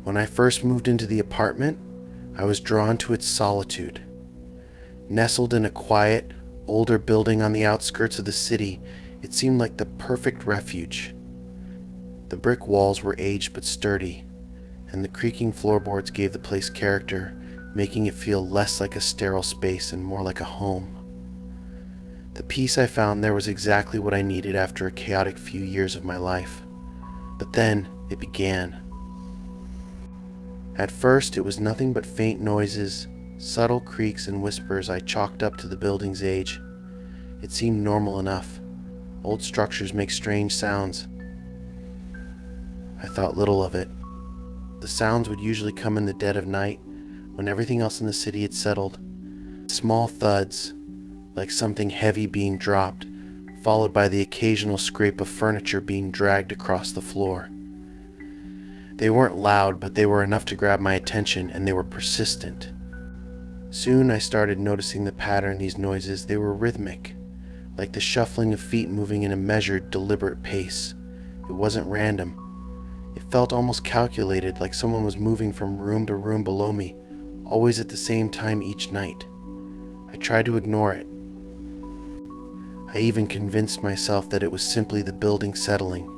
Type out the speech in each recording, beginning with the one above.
When I first moved into the apartment, I was drawn to its solitude. Nestled in a quiet, older building on the outskirts of the city, it seemed like the perfect refuge. The brick walls were aged but sturdy, and the creaking floorboards gave the place character, making it feel less like a sterile space and more like a home. The peace I found there was exactly what I needed after a chaotic few years of my life. But then it began. At first, it was nothing but faint noises, subtle creaks and whispers I chalked up to the building's age. It seemed normal enough. Old structures make strange sounds. I thought little of it. The sounds would usually come in the dead of night, when everything else in the city had settled. Small thuds, like something heavy being dropped, followed by the occasional scrape of furniture being dragged across the floor. They weren't loud, but they were enough to grab my attention, and they were persistent. Soon I started noticing the pattern in these noises. They were rhythmic, like the shuffling of feet moving in a measured, deliberate pace. It wasn't random. It felt almost calculated, like someone was moving from room to room below me, always at the same time each night. I tried to ignore it. I even convinced myself that it was simply the building settling,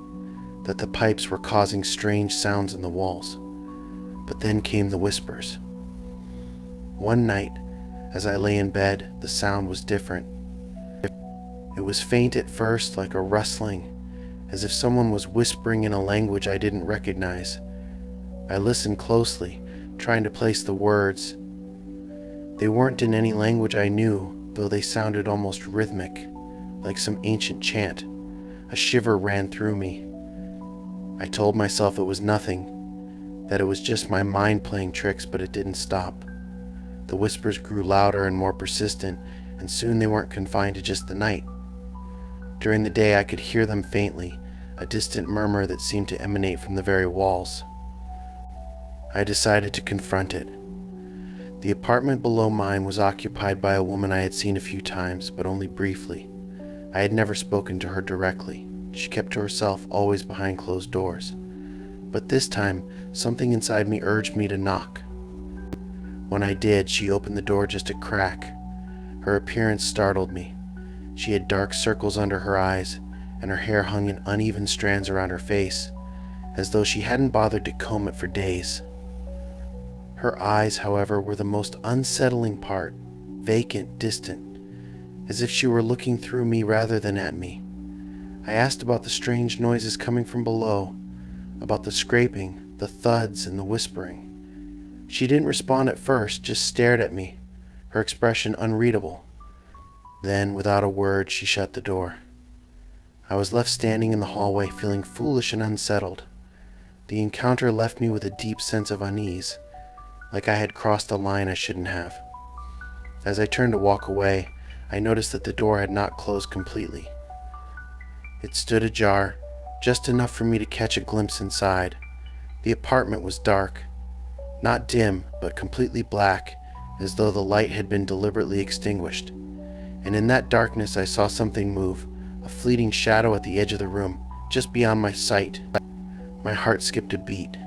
that the pipes were causing strange sounds in the walls. But then came the whispers. One night, as I lay in bed, the sound was different. It was faint at first, like a rustling, as if someone was whispering in a language I didn't recognize. I listened closely, trying to place the words. They weren't in any language I knew, though they sounded almost rhythmic, like some ancient chant. A shiver ran through me. I told myself it was nothing, that it was just my mind playing tricks, but it didn't stop. The whispers grew louder and more persistent, and soon they weren't confined to just the night. During the day I could hear them faintly, a distant murmur that seemed to emanate from the very walls. I decided to confront it. The apartment below mine was occupied by a woman I had seen a few times, but only briefly. I had never spoken to her directly. She kept to herself, always behind closed doors. But this time, something inside me urged me to knock. When I did, she opened the door just a crack. Her appearance startled me. She had dark circles under her eyes, and her hair hung in uneven strands around her face, as though she hadn't bothered to comb it for days. Her eyes, however, were the most unsettling part, vacant, distant, as if she were looking through me rather than at me. I asked about the strange noises coming from below, about the scraping, the thuds, and the whispering. She didn't respond at first, just stared at me, her expression unreadable. Then, without a word, she shut the door. I was left standing in the hallway, feeling foolish and unsettled. The encounter left me with a deep sense of unease, like I had crossed a line I shouldn't have. As I turned to walk away, I noticed that the door had not closed completely. It stood ajar, just enough for me to catch a glimpse inside. The apartment was dark, not dim, but completely black, as though the light had been deliberately extinguished. And in that darkness I saw something move, a fleeting shadow at the edge of the room, just beyond my sight. My heart skipped a beat,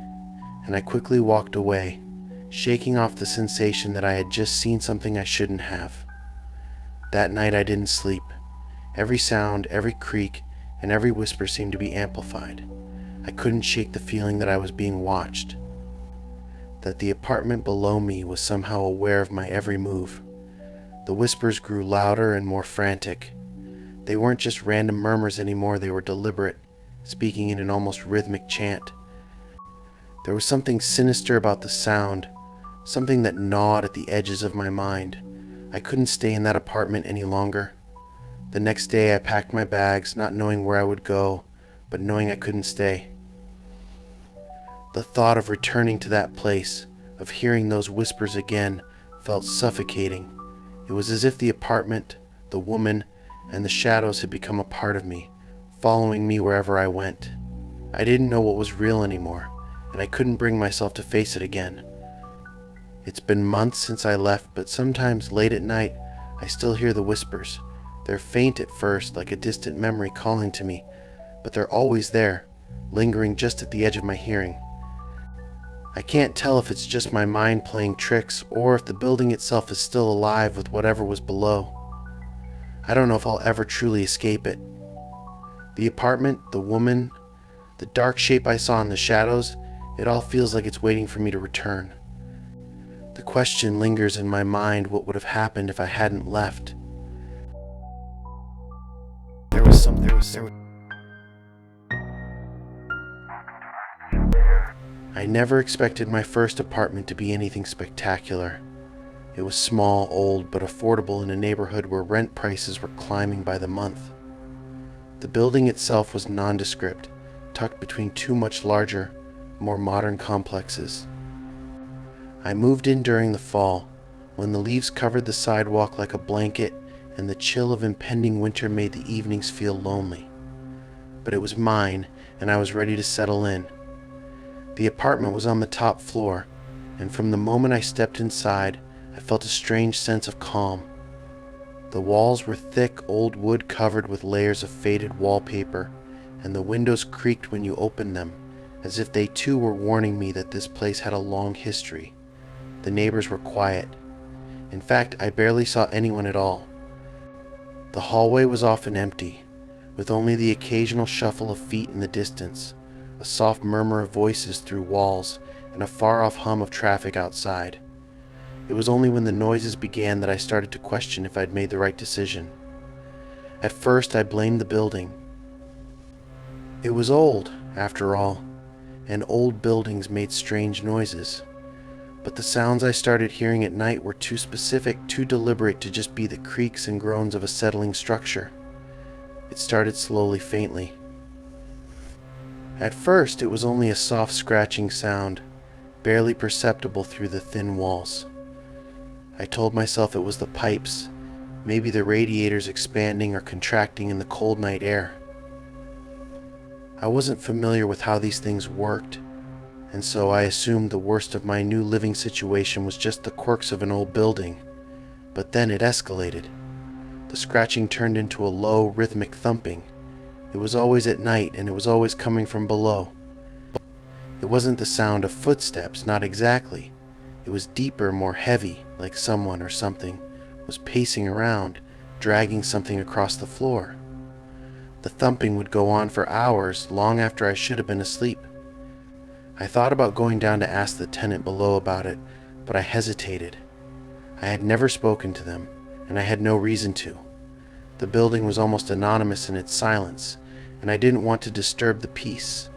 and I quickly walked away, shaking off the sensation that I had just seen something I shouldn't have. That night I didn't sleep. Every sound, every creak, and every whisper seemed to be amplified. I couldn't shake the feeling that I was being watched, that the apartment below me was somehow aware of my every move. The whispers grew louder and more frantic. They weren't just random murmurs anymore, they were deliberate, speaking in an almost rhythmic chant. There was something sinister about the sound, something that gnawed at the edges of my mind. I couldn't stay in that apartment any longer. The next day I packed my bags, not knowing where I would go, but knowing I couldn't stay. The thought of returning to that place, of hearing those whispers again, felt suffocating. It was as if the apartment, the woman, and the shadows had become a part of me, following me wherever I went. I didn't know what was real anymore, and I couldn't bring myself to face it again. It's been months since I left, but sometimes late at night, I still hear the whispers, They're faint at first, like a distant memory calling to me, but they're always there, lingering just at the edge of my hearing. I can't tell if it's just my mind playing tricks or if the building itself is still alive with whatever was below. I don't know if I'll ever truly escape it. The apartment, the woman, the dark shape I saw in the shadows, it all feels like it's waiting for me to return. The question lingers in my mind, what would have happened if I hadn't left? There was something. I never expected my first apartment to be anything spectacular. It was small, old, but affordable in a neighborhood where rent prices were climbing by the month. The building itself was nondescript, tucked between two much larger, more modern complexes. I moved in during the fall, when the leaves covered the sidewalk like a blanket and the chill of impending winter made the evenings feel lonely. But it was mine, and I was ready to settle in. The apartment was on the top floor, and from the moment I stepped inside, I felt a strange sense of calm. The walls were thick old wood covered with layers of faded wallpaper, and the windows creaked when you opened them, as if they too were warning me that this place had a long history. The neighbors were quiet. In fact, I barely saw anyone at all. The hallway was often empty, with only the occasional shuffle of feet in the distance, a soft murmur of voices through walls, and a far-off hum of traffic outside. It was only when the noises began that I started to question if I'd made the right decision. At first, I blamed the building. It was old, after all, and old buildings made strange noises. But the sounds I started hearing at night were too specific, too deliberate to just be the creaks and groans of a settling structure. It started slowly, faintly. At first, it was only a soft scratching sound, barely perceptible through the thin walls. I told myself it was the pipes, maybe the radiators expanding or contracting in the cold night air. I wasn't familiar with how these things worked, and so I assumed the worst of my new living situation was just the quirks of an old building. But then it escalated. The scratching turned into a low, rhythmic thumping. It was always at night, and it was always coming from below. It wasn't the sound of footsteps, not exactly. It was deeper, more heavy, like someone or something was pacing around, dragging something across the floor. The thumping would go on for hours, long after I should have been asleep. I thought about going down to ask the tenant below about it, but I hesitated. I had never spoken to them, and I had no reason to. The building was almost anonymous in its silence, and I didn't want to disturb the peace.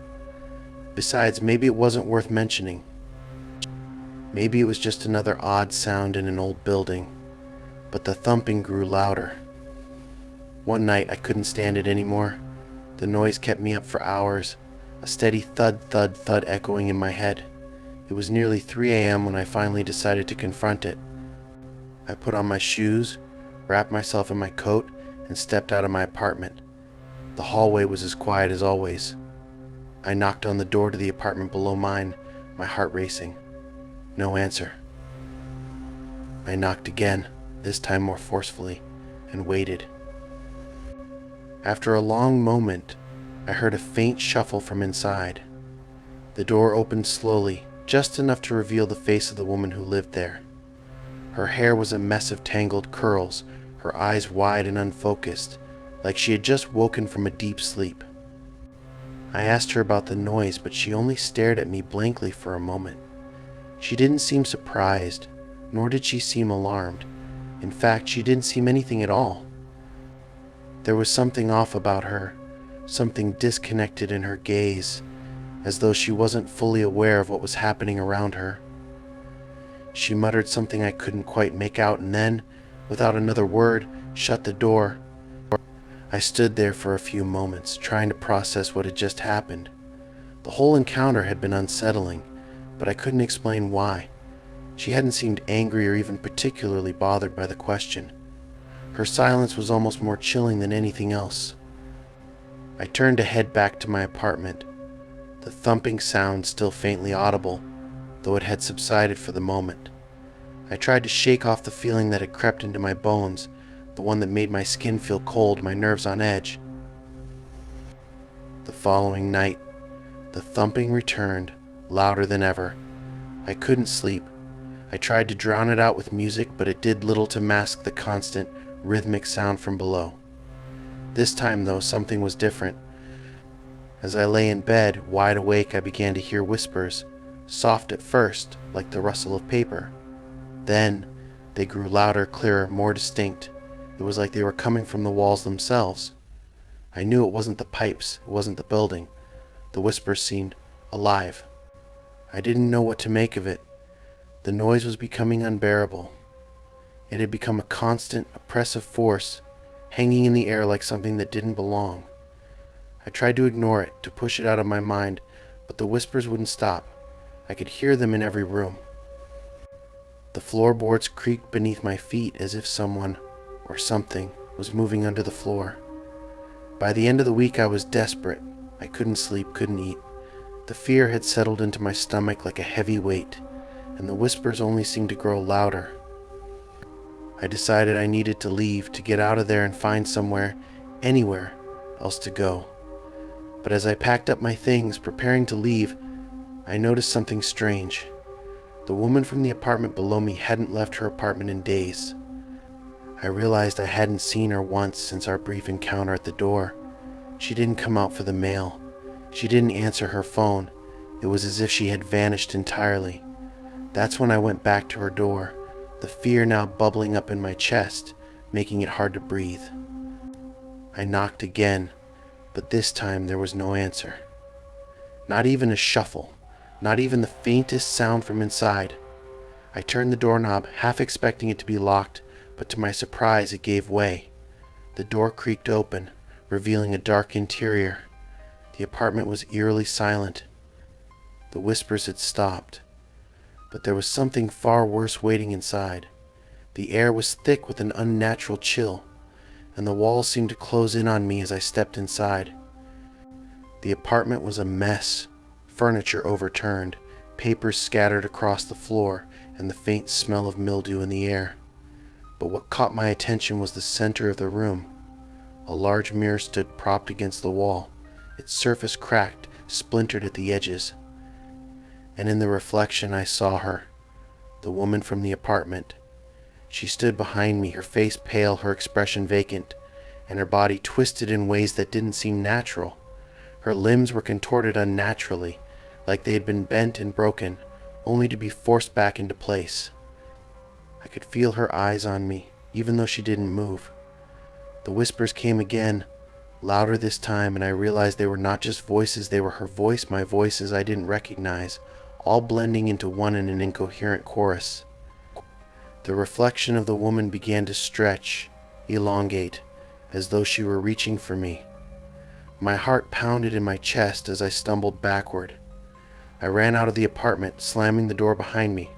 Besides, maybe it wasn't worth mentioning. Maybe it was just another odd sound in an old building, but the thumping grew louder. One night I couldn't stand it anymore. The noise kept me up for hours, a steady thud, thud, thud echoing in my head. It was nearly 3 a.m. when I finally decided to confront it. I put on my shoes, wrapped myself in my coat, and stepped out of my apartment. The hallway was as quiet as always. I knocked on the door to the apartment below mine, my heart racing. No answer. I knocked again, this time more forcefully, and waited. After a long moment, I heard a faint shuffle from inside. The door opened slowly, just enough to reveal the face of the woman who lived there. Her hair was a mess of tangled curls, her eyes wide and unfocused, like she had just woken from a deep sleep. I asked her about the noise, but she only stared at me blankly for a moment. She didn't seem surprised, nor did she seem alarmed. In fact, she didn't seem anything at all. There was something off about her, something disconnected in her gaze, as though she wasn't fully aware of what was happening around her. She muttered something I couldn't quite make out, and then, without another word, shut the door. I stood there for a few moments, trying to process what had just happened. The whole encounter had been unsettling, but I couldn't explain why. She hadn't seemed angry or even particularly bothered by the question. Her silence was almost more chilling than anything else. I turned to head back to my apartment, the thumping sound still faintly audible, though it had subsided for the moment. I tried to shake off the feeling that had crept into my bones, the one that made my skin feel cold, my nerves on edge. The following night, the thumping returned, louder than ever. I couldn't sleep. I tried to drown it out with music, but it did little to mask the constant, rhythmic sound from below. This time, though, something was different. As I lay in bed, wide awake, I began to hear whispers, soft at first, like the rustle of paper. Then, they grew louder, clearer, more distinct. It was like they were coming from the walls themselves. I knew it wasn't the pipes, it wasn't the building. The whispers seemed alive. I didn't know what to make of it. The noise was becoming unbearable. It had become a constant, oppressive force, hanging in the air like something that didn't belong. I tried to ignore it, to push it out of my mind, but the whispers wouldn't stop. I could hear them in every room. The floorboards creaked beneath my feet as if someone, or something, was moving under the floor. By the end of the week, I was desperate. I couldn't sleep, couldn't eat. The fear had settled into my stomach like a heavy weight, and the whispers only seemed to grow louder. I decided I needed to leave, to get out of there and find somewhere, anywhere else to go. But as I packed up my things, preparing to leave, I noticed something strange. The woman from the apartment below me hadn't left her apartment in days. I realized I hadn't seen her once since our brief encounter at the door. She didn't come out for the mail. She didn't answer her phone. It was as if she had vanished entirely. That's when I went back to her door, the fear now bubbling up in my chest, making it hard to breathe. I knocked again, but this time there was no answer. Not even a shuffle, not even the faintest sound from inside. I turned the doorknob, half expecting it to be locked, but to my surprise it gave way. The door creaked open, revealing a dark interior. The apartment was eerily silent. The whispers had stopped, but there was something far worse waiting inside. The air was thick with an unnatural chill, and the walls seemed to close in on me as I stepped inside. The apartment was a mess, furniture overturned, papers scattered across the floor, and the faint smell of mildew in the air. But what caught my attention was the center of the room. A large mirror stood propped against the wall, its surface cracked, splintered at the edges. And in the reflection I saw her, the woman from the apartment. She stood behind me, her face pale, her expression vacant, and her body twisted in ways that didn't seem natural. Her limbs were contorted unnaturally, like they had been bent and broken, only to be forced back into place. I could feel her eyes on me, even though she didn't move. The whispers came again, louder this time, and I realized they were not just voices, they were her voice, my voices I didn't recognize, all blending into one in an incoherent chorus. The reflection of the woman began to stretch, elongate, as though she were reaching for me. My heart pounded in my chest as I stumbled backward. I ran out of the apartment, slamming the door behind me.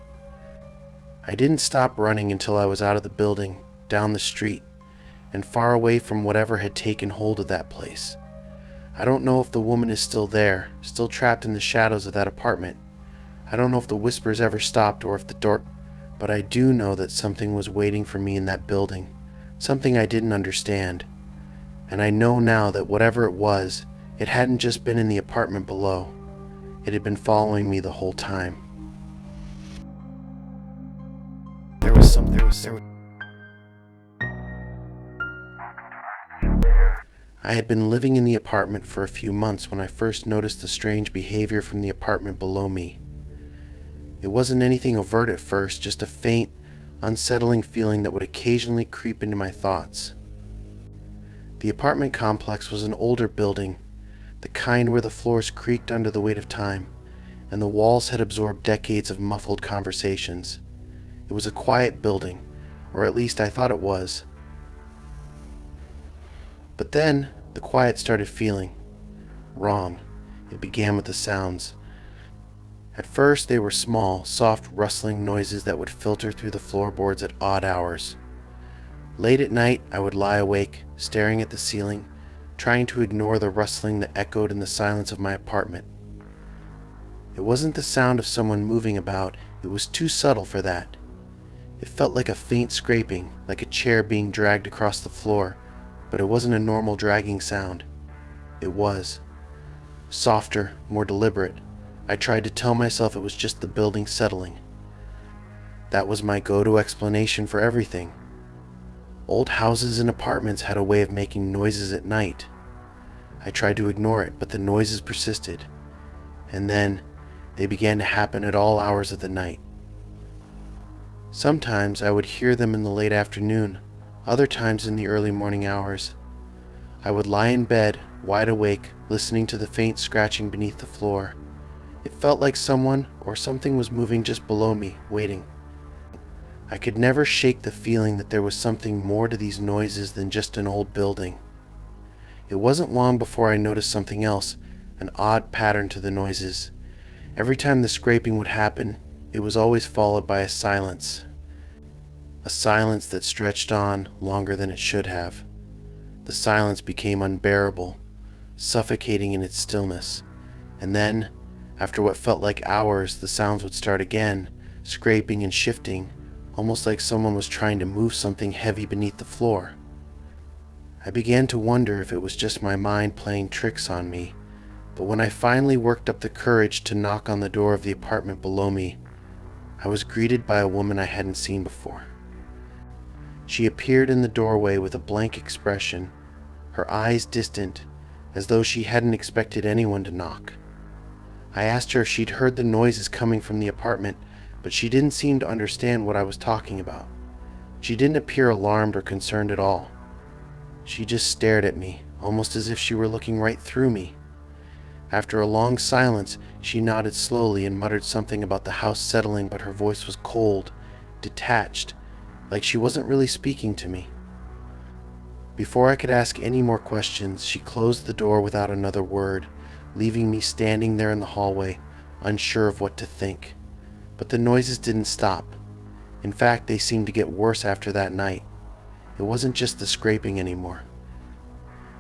I didn't stop running until I was out of the building, down the street, and far away from whatever had taken hold of that place. I don't know if the woman is still there, still trapped in the shadows of that apartment. I don't know if the whispers ever stopped or if the door... But I do know that something was waiting for me in that building, something I didn't understand. And I know now that whatever it was, it hadn't just been in the apartment below. It had been following me the whole time. I had been living in the apartment for a few months when I first noticed the strange behavior from the apartment below me. It wasn't anything overt at first, just a faint, unsettling feeling that would occasionally creep into my thoughts. The apartment complex was an older building, the kind where the floors creaked under the weight of time, and the walls had absorbed decades of muffled conversations. It was a quiet building, or at least I thought it was. But then, the quiet started feeling wrong. It began with the sounds. At first, they were small, soft, rustling noises that would filter through the floorboards at odd hours. Late at night, I would lie awake, staring at the ceiling, trying to ignore the rustling that echoed in the silence of my apartment. It wasn't the sound of someone moving about, it was too subtle for that. It felt like a faint scraping, like a chair being dragged across the floor, but it wasn't a normal dragging sound. It was softer, more deliberate. I tried to tell myself it was just the building settling. That was my go-to explanation for everything. Old houses and apartments had a way of making noises at night. I tried to ignore it, but the noises persisted. And then they began to happen at all hours of the night. Sometimes I would hear them in the late afternoon, other times in the early morning hours. I would lie in bed, wide awake, listening to the faint scratching beneath the floor. It felt like someone or something was moving just below me, waiting. I could never shake the feeling that there was something more to these noises than just an old building. It wasn't long before I noticed something else, an odd pattern to the noises. Every time the scraping would happen, it was always followed by a silence. A silence that stretched on longer than it should have. The silence became unbearable, suffocating in its stillness. And then, after what felt like hours, the sounds would start again, scraping and shifting, almost like someone was trying to move something heavy beneath the floor. I began to wonder if it was just my mind playing tricks on me, but when I finally worked up the courage to knock on the door of the apartment below me, I was greeted by a woman I hadn't seen before. She appeared in the doorway with a blank expression, her eyes distant, as though she hadn't expected anyone to knock. I asked her if she'd heard the noises coming from the apartment, but she didn't seem to understand what I was talking about. She didn't appear alarmed or concerned at all. She just stared at me, almost as if she were looking right through me. After a long silence, she nodded slowly and muttered something about the house settling, but her voice was cold, detached, like she wasn't really speaking to me. Before I could ask any more questions, she closed the door without another word, leaving me standing there in the hallway, unsure of what to think. But the noises didn't stop. In fact, they seemed to get worse after that night. It wasn't just the scraping anymore.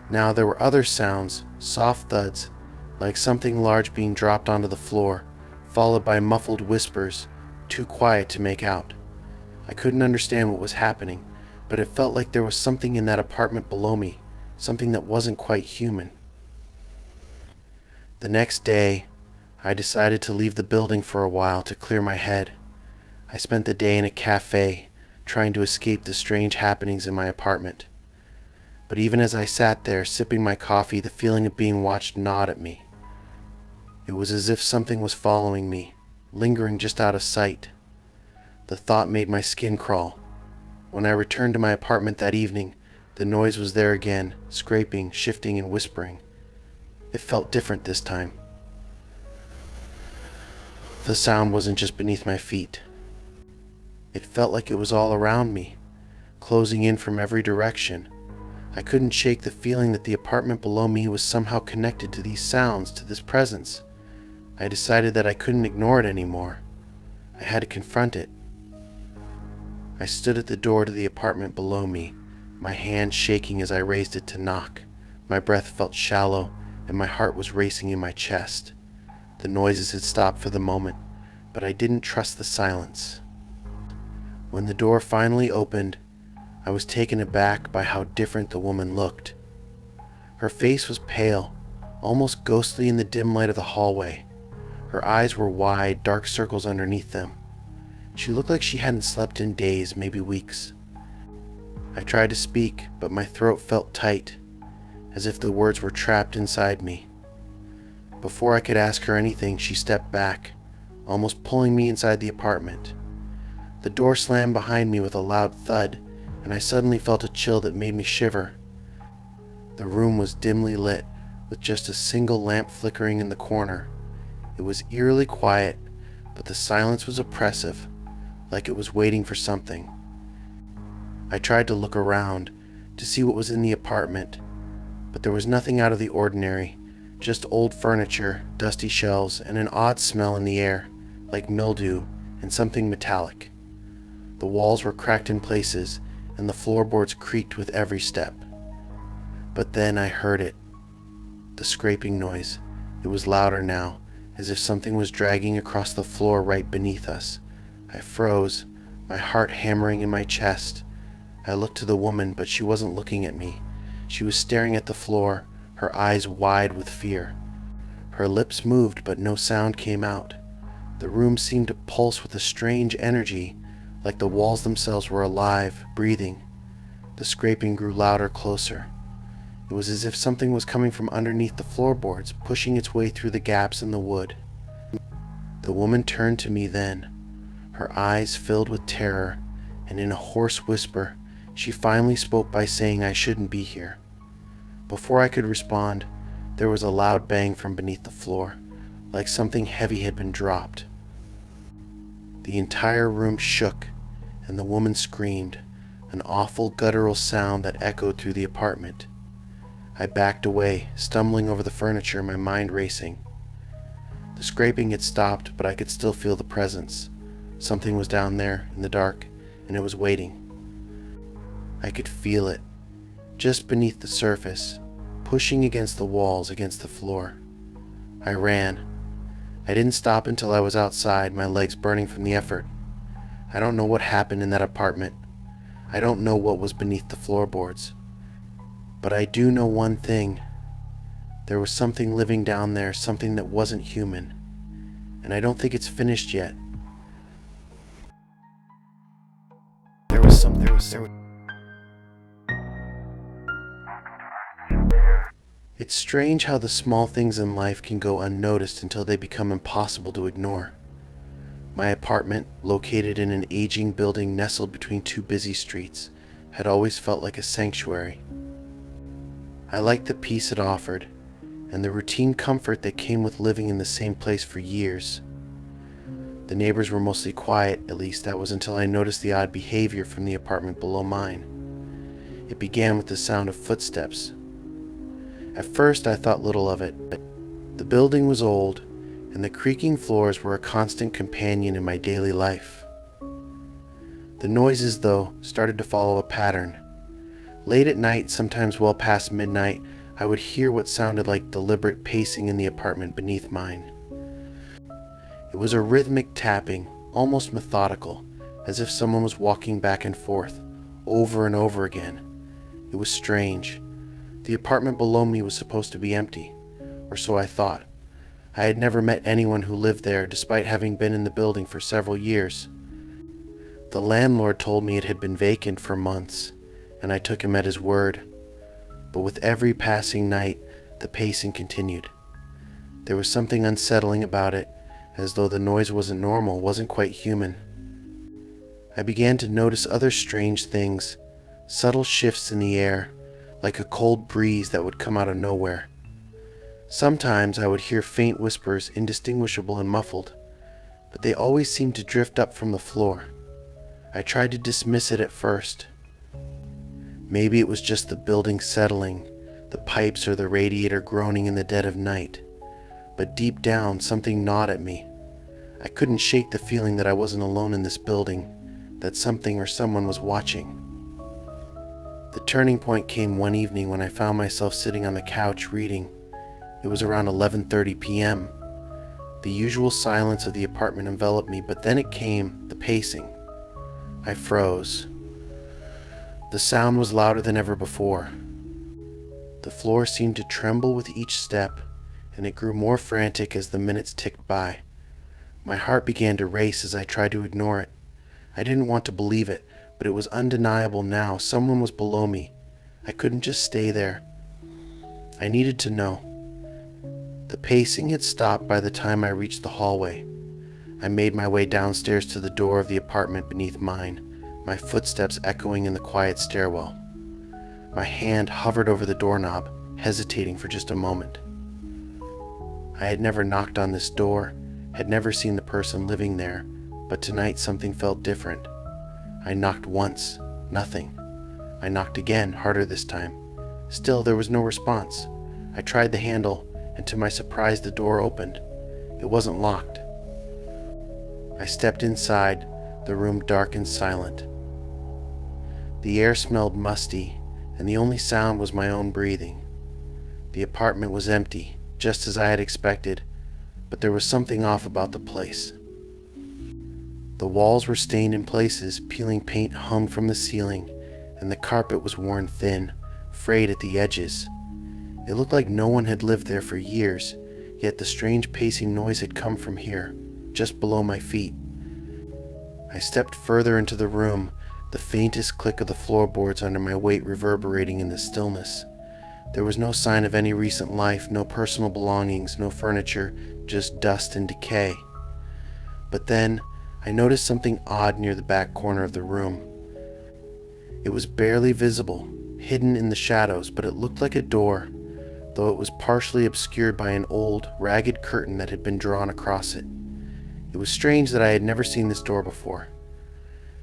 Now there were other sounds, soft thuds, like something large being dropped onto the floor, followed by muffled whispers, too quiet to make out. I couldn't understand what was happening, but it felt like there was something in that apartment below me, something that wasn't quite human. The next day, I decided to leave the building for a while to clear my head. I spent the day in a cafe, trying to escape the strange happenings in my apartment. But even as I sat there, sipping my coffee, the feeling of being watched gnawed at me. It was as if something was following me, lingering just out of sight. The thought made my skin crawl. When I returned to my apartment that evening, the noise was there again, scraping, shifting, and whispering. It felt different this time. The sound wasn't just beneath my feet. It felt like it was all around me, closing in from every direction. I couldn't shake the feeling that the apartment below me was somehow connected to these sounds, to this presence. I decided that I couldn't ignore it anymore. I had to confront it. I stood at the door to the apartment below me, my hand shaking as I raised it to knock. My breath felt shallow, and my heart was racing in my chest. The noises had stopped for the moment, but I didn't trust the silence. When the door finally opened, I was taken aback by how different the woman looked. Her face was pale, almost ghostly in the dim light of the hallway. Her eyes were wide, dark circles underneath them. She looked like she hadn't slept in days, maybe weeks. I tried to speak, but my throat felt tight, as if the words were trapped inside me. Before I could ask her anything, she stepped back, almost pulling me inside the apartment. The door slammed behind me with a loud thud, and I suddenly felt a chill that made me shiver. The room was dimly lit, with just a single lamp flickering in the corner. It was eerily quiet, but the silence was oppressive, like it was waiting for something. I tried to look around, to see what was in the apartment, but there was nothing out of the ordinary, just old furniture, dusty shelves, and an odd smell in the air, like mildew and something metallic. The walls were cracked in places, and the floorboards creaked with every step. But then I heard it. The scraping noise. It was louder now, as if something was dragging across the floor right beneath us. I froze, my heart hammering in my chest. I looked to the woman, but she wasn't looking at me. She was staring at the floor, her eyes wide with fear. Her lips moved, but no sound came out. The room seemed to pulse with a strange energy, like the walls themselves were alive, breathing. The scraping grew louder, closer. It was as if something was coming from underneath the floorboards, pushing its way through the gaps in the wood. The woman turned to me then, her eyes filled with terror, and in a hoarse whisper, she finally spoke by saying I shouldn't be here. Before I could respond, there was a loud bang from beneath the floor, like something heavy had been dropped. The entire room shook, and the woman screamed, an awful guttural sound that echoed through the apartment. I backed away, stumbling over the furniture, my mind racing. The scraping had stopped, but I could still feel the presence. Something was down there, in the dark, and it was waiting. I could feel it, just beneath the surface, pushing against the walls, against the floor. I ran. I didn't stop until I was outside, my legs burning from the effort. I don't know what happened in that apartment. I don't know what was beneath the floorboards. But I do know one thing. There was something living down there, something that wasn't human. And I don't think it's finished yet. It's strange how the small things in life can go unnoticed until they become impossible to ignore. My apartment, located in an aging building nestled between two busy streets, had always felt like a sanctuary. I liked the peace it offered, and the routine comfort that came with living in the same place for years. The neighbors were mostly quiet, at least that was until I noticed the odd behavior from the apartment below mine. It began with the sound of footsteps. At first I thought little of it. The building was old, and the creaking floors were a constant companion in my daily life. The noises, though, started to follow a pattern. Late at night, sometimes well past midnight, I would hear what sounded like deliberate pacing in the apartment beneath mine. It was a rhythmic tapping, almost methodical, as if someone was walking back and forth, over and over again. It was strange. The apartment below me was supposed to be empty, or so I thought. I had never met anyone who lived there, despite having been in the building for several years. The landlord told me it had been vacant for months, and I took him at his word. But with every passing night, the pacing continued. There was something unsettling about it, as though the noise wasn't normal, wasn't quite human. I began to notice other strange things, subtle shifts in the air, like a cold breeze that would come out of nowhere. Sometimes I would hear faint whispers, indistinguishable and muffled, but they always seemed to drift up from the floor. I tried to dismiss it at first. Maybe it was just the building settling, the pipes or the radiator groaning in the dead of night. But deep down, something gnawed at me. I couldn't shake the feeling that I wasn't alone in this building, that something or someone was watching. The turning point came one evening when I found myself sitting on the couch reading. It was around 11:30 p.m. The usual silence of the apartment enveloped me, but then it came, the pacing. I froze. The sound was louder than ever before. The floor seemed to tremble with each step, and it grew more frantic as the minutes ticked by. My heart began to race as I tried to ignore it. I didn't want to believe it, but it was undeniable now. Someone was below me. I couldn't just stay there. I needed to know. The pacing had stopped by the time I reached the hallway. I made my way downstairs to the door of the apartment beneath mine, my footsteps echoing in the quiet stairwell. My hand hovered over the doorknob, hesitating for just a moment. I had never knocked on this door, had never seen the person living there, but tonight something felt different. I knocked once, nothing. I knocked again, harder this time. Still, there was no response. I tried the handle, and to my surprise the door opened. It wasn't locked. I stepped inside, the room dark and silent. The air smelled musty, and the only sound was my own breathing. The apartment was empty, just as I had expected, but there was something off about the place. The walls were stained in places, peeling paint hung from the ceiling, and the carpet was worn thin, frayed at the edges. It looked like no one had lived there for years, yet the strange pacing noise had come from here, just below my feet. I stepped further into the room, the faintest click of the floorboards under my weight reverberating in the stillness. There was no sign of any recent life, no personal belongings, no furniture, just dust and decay. But then, I noticed something odd near the back corner of the room. It was barely visible, hidden in the shadows, but it looked like a door, though it was partially obscured by an old, ragged curtain that had been drawn across it. It was strange that I had never seen this door before.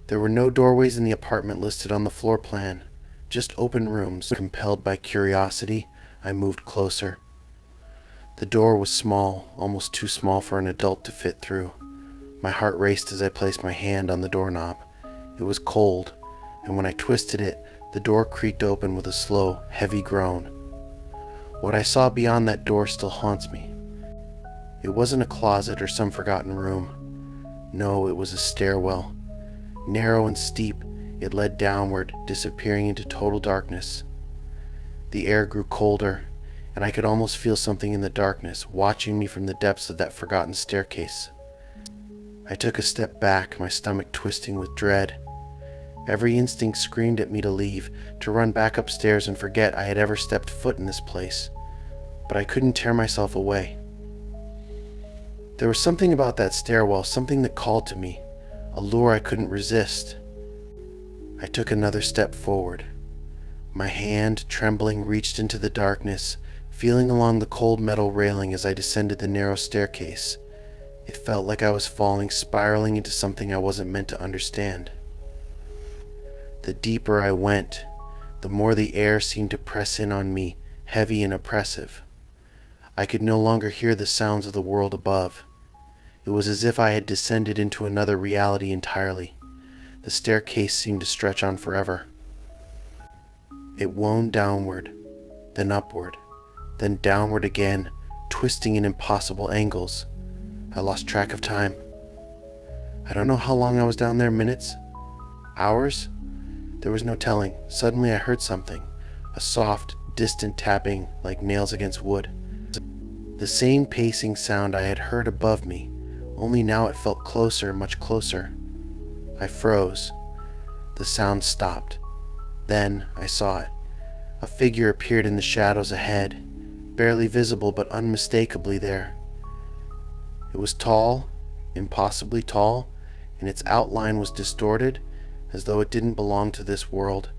There were no doorways in the apartment listed on the floor plan, just open rooms. Compelled by curiosity, I moved closer. The door was small, almost too small for an adult to fit through. My heart raced as I placed my hand on the doorknob. It was cold, and when I twisted it, the door creaked open with a slow, heavy groan. What I saw beyond that door still haunts me. It wasn't a closet or some forgotten room. No, it was a stairwell. Narrow and steep, it led downward, disappearing into total darkness. The air grew colder, and I could almost feel something in the darkness, watching me from the depths of that forgotten staircase. I took a step back, my stomach twisting with dread. Every instinct screamed at me to leave, to run back upstairs and forget I had ever stepped foot in this place. But I couldn't tear myself away. There was something about that stairwell, something that called to me, a lure I couldn't resist. I took another step forward. My hand, trembling, reached into the darkness, feeling along the cold metal railing as I descended the narrow staircase. It felt like I was falling, spiraling into something I wasn't meant to understand. The deeper I went, the more the air seemed to press in on me, heavy and oppressive. I could no longer hear the sounds of the world above. It was as if I had descended into another reality entirely. The staircase seemed to stretch on forever. It wound downward, then upward, then downward again, twisting in impossible angles. I lost track of time. I don't know how long I was down there, minutes? Hours? There was no telling. Suddenly I heard something, a soft, distant tapping like nails against wood. The same pacing sound I had heard above me, only now it felt closer, much closer. I froze. The sound stopped. Then I saw it. A figure appeared in the shadows ahead, barely visible but unmistakably there. It was tall, impossibly tall, and its outline was distorted as though it didn't belong to this world.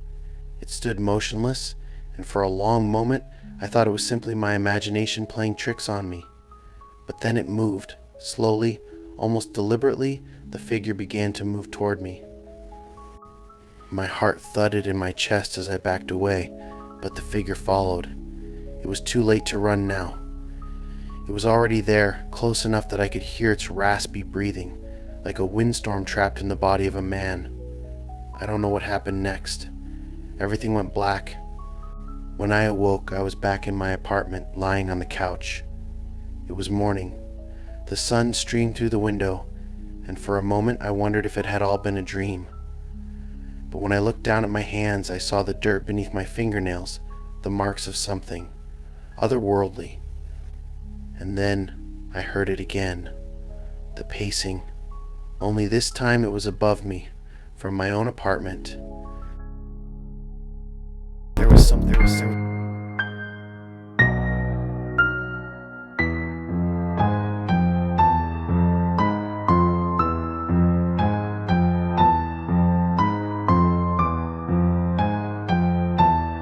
It stood motionless, and for a long moment I thought it was simply my imagination playing tricks on me. But then it moved. Slowly, almost deliberately, the figure began to move toward me. My heart thudded in my chest as I backed away, but the figure followed. It was too late to run now. It was already there, close enough that I could hear its raspy breathing, like a windstorm trapped in the body of a man. I don't know what happened next. Everything went black. When I awoke, I was back in my apartment, lying on the couch. It was morning. The sun streamed through the window, and for a moment I wondered if it had all been a dream. But when I looked down at my hands, I saw the dirt beneath my fingernails, the marks of something otherworldly. And then I heard it again, the pacing. Only this time it was above me, from my own apartment. There was something.